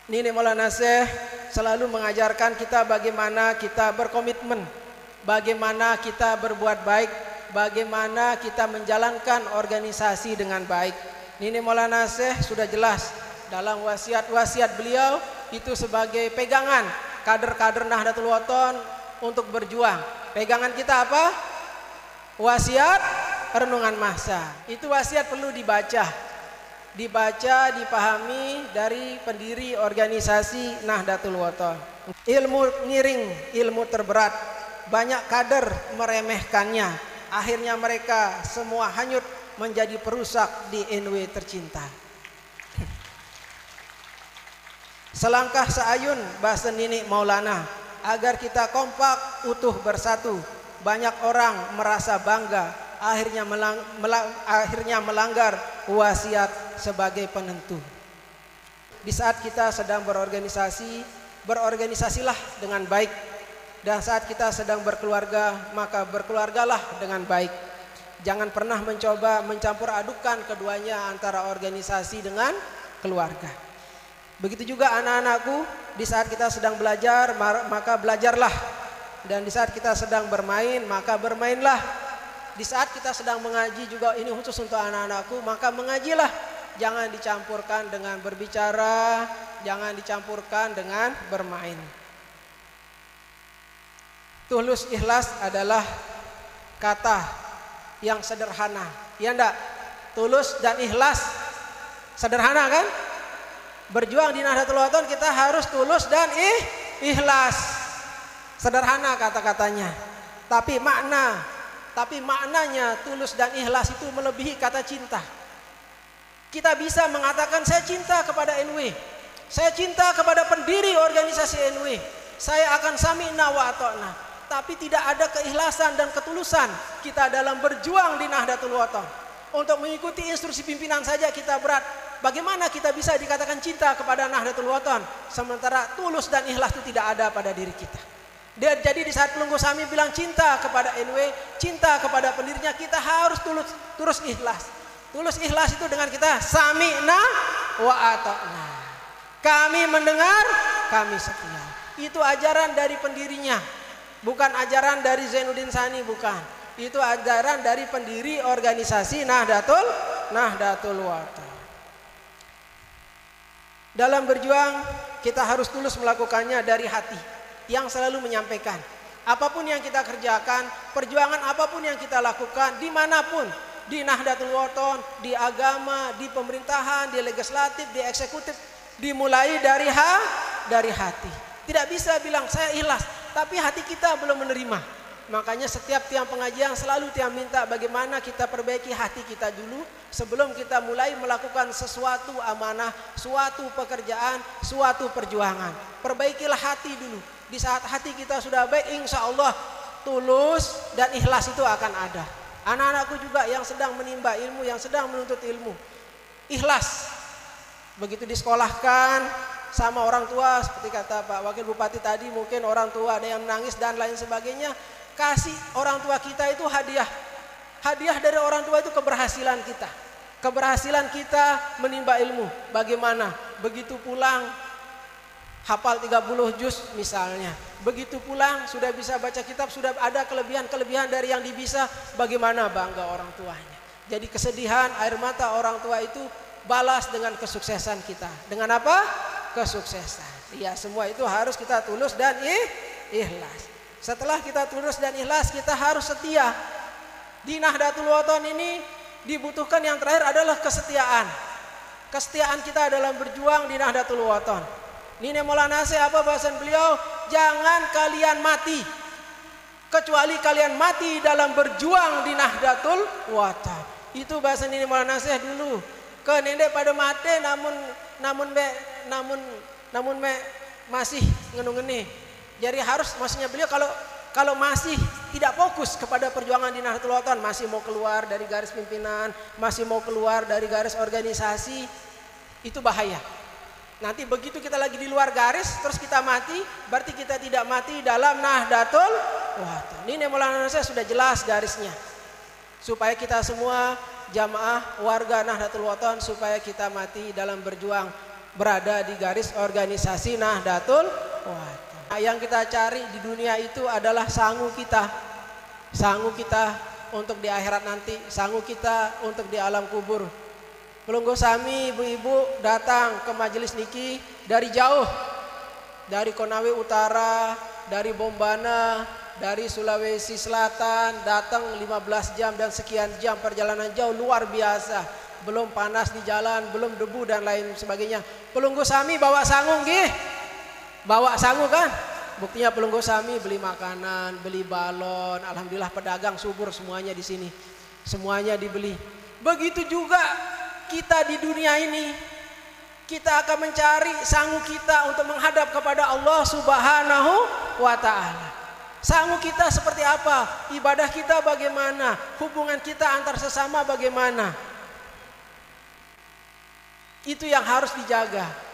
Nini Maulana Syekh selalu mengajarkan kita bagaimana kita berkomitmen, bagaimana kita berbuat baik, bagaimana kita menjalankan organisasi dengan baik. Nini Maulana Syekh sudah jelas dalam wasiat-wasiat beliau itu sebagai pegangan kader-kader Nahdlatul Wathon untuk berjuang. Pegangan kita apa? Wasiat renungan massa. Itu wasiat perlu dibaca, dipahami dari pendiri organisasi Nahdlatul Wathon. Ilmu ngiring, ilmu terberat. Banyak kader meremehkannya. Akhirnya mereka semua hanyut menjadi perusak di NW tercinta. Selangkah seayun bahasa Nini Maulana agar kita kompak utuh bersatu. Banyak orang merasa bangga akhirnya melanggar wasiat sebagai penentu. Di saat kita sedang berorganisasi, berorganisasilah dengan baik. Dan saat kita sedang berkeluarga, maka berkeluargalah dengan baik. Jangan pernah mencoba mencampur adukan keduanya antara organisasi dengan keluarga. Begitu juga anak-anakku, di saat kita sedang belajar, maka belajarlah. Dan di saat kita sedang bermain, maka bermainlah. Di saat kita sedang mengaji juga, ini khusus untuk anak-anakku, maka mengajilah. Jangan dicampurkan dengan berbicara, jangan dicampurkan dengan bermain. Tulus ikhlas adalah kata yang sederhana. Ya enggak? Tulus dan ikhlas sederhana kan? Berjuang di Nahdlatul Wathon kita harus tulus dan ikhlas. Sederhana kata-katanya. Tapi maknanya tulus dan ikhlas itu melebihi kata cinta. Kita bisa mengatakan saya cinta kepada NW. Saya cinta kepada pendiri organisasi NW. Saya akan sami'na wa ata'na. Tapi tidak ada keikhlasan dan ketulusan kita dalam berjuang di Nahdlatul Wathon. Untuk mengikuti instruksi pimpinan saja kita berat. Bagaimana kita bisa dikatakan cinta kepada Nahdlatul Wathon sementara tulus dan ikhlas itu tidak ada pada diri kita. Jadi di saat Pelunggu Sami bilang cinta kepada NW, cinta kepada pendirinya, kita harus tulus ikhlas. Tulus ikhlas itu dengan kita sami'na wa ata'na. Kami mendengar, kami setia. Itu ajaran dari pendirinya. Bukan ajaran dari Zainuddin Sani, bukan. Itu ajaran dari pendiri organisasi Nahdlatul Wathon. Dalam berjuang kita harus tulus melakukannya dari hati yang selalu menyampaikan. Apapun yang kita kerjakan, perjuangan apapun yang kita lakukan, dimanapun, di Nahdlatul Wathon, di agama, di pemerintahan, di legislatif, di eksekutif, dimulai dari hati. Tidak bisa bilang saya ikhlas, tapi hati kita belum menerima. Makanya setiap tiang pengajian selalu tiang minta bagaimana kita perbaiki hati kita dulu sebelum kita mulai melakukan sesuatu amanah, suatu pekerjaan, suatu perjuangan. Perbaikilah hati dulu. Di saat hati kita sudah baik, insya Allah tulus dan ikhlas itu akan ada. Anak-anakku juga yang sedang menimba ilmu, yang sedang menuntut ilmu, ikhlas. Begitu disekolahkan sama orang tua, seperti kata Pak Wakil Bupati tadi, mungkin orang tua ada yang menangis dan lain sebagainya. Kasih orang tua kita itu hadiah. Hadiah dari orang tua itu keberhasilan kita. Keberhasilan kita menimba ilmu. Bagaimana? Begitu pulang hafal 30 juz misalnya. Begitu pulang sudah bisa baca kitab, sudah ada kelebihan-kelebihan dari yang dibisa. Bagaimana bangga orang tuanya. Jadi kesedihan, air mata orang tua itu balas dengan kesuksesan kita. Dengan apa? Kesuksesan. Ya, semua itu harus kita tulus dan ikhlas. Setelah kita tulus dan ikhlas, kita harus setia. Di Nahdlatul Wathon ini dibutuhkan yang terakhir adalah kesetiaan. Kesetiaan kita dalam berjuang di Nahdlatul Wathon. Nini Maulana Syekh apa bahasan beliau? Jangan kalian mati kecuali kalian mati dalam berjuang di Nahdlatul Wathon. Itu bahasa Nini Maulana Syekh dulu. Ke nenek pada mati namun masih ngenu-ngeni. Jadi harus, maksudnya beliau kalau masih tidak fokus kepada perjuangan di Nahdlatul Wathon, masih mau keluar dari garis pimpinan, masih mau keluar dari garis organisasi, itu bahaya. Nanti begitu kita lagi di luar garis terus kita mati, berarti kita tidak mati dalam Nahdlatul Wathon. Ini Maulana Syekh sudah jelas garisnya. Supaya kita semua jamaah warga Nahdlatul Wathon supaya kita mati dalam berjuang berada di garis organisasi Nahdlatul Ulama. Yang kita cari di dunia itu adalah sangu kita untuk di akhirat nanti, sangu kita untuk di alam kubur. Pelunggu sami ibu-ibu datang ke majelis niki dari jauh, dari Konawe Utara, dari Bombana, dari Sulawesi Selatan, datang 15 jam dan sekian jam perjalanan jauh luar biasa. Belum panas di jalan, belum debu dan lain sebagainya. Pelunggu sami bawa sangu nggih. Bawa sangu kan? Buktinya pelunggu sami beli makanan, beli balon. Alhamdulillah pedagang subur semuanya di sini. Semuanya dibeli. Begitu juga kita di dunia ini. Kita akan mencari sangu kita untuk menghadap kepada Allah Subhanahu wa taala. Sangu kita seperti apa? Ibadah kita bagaimana? Hubungan kita antar sesama bagaimana? Itu yang harus dijaga.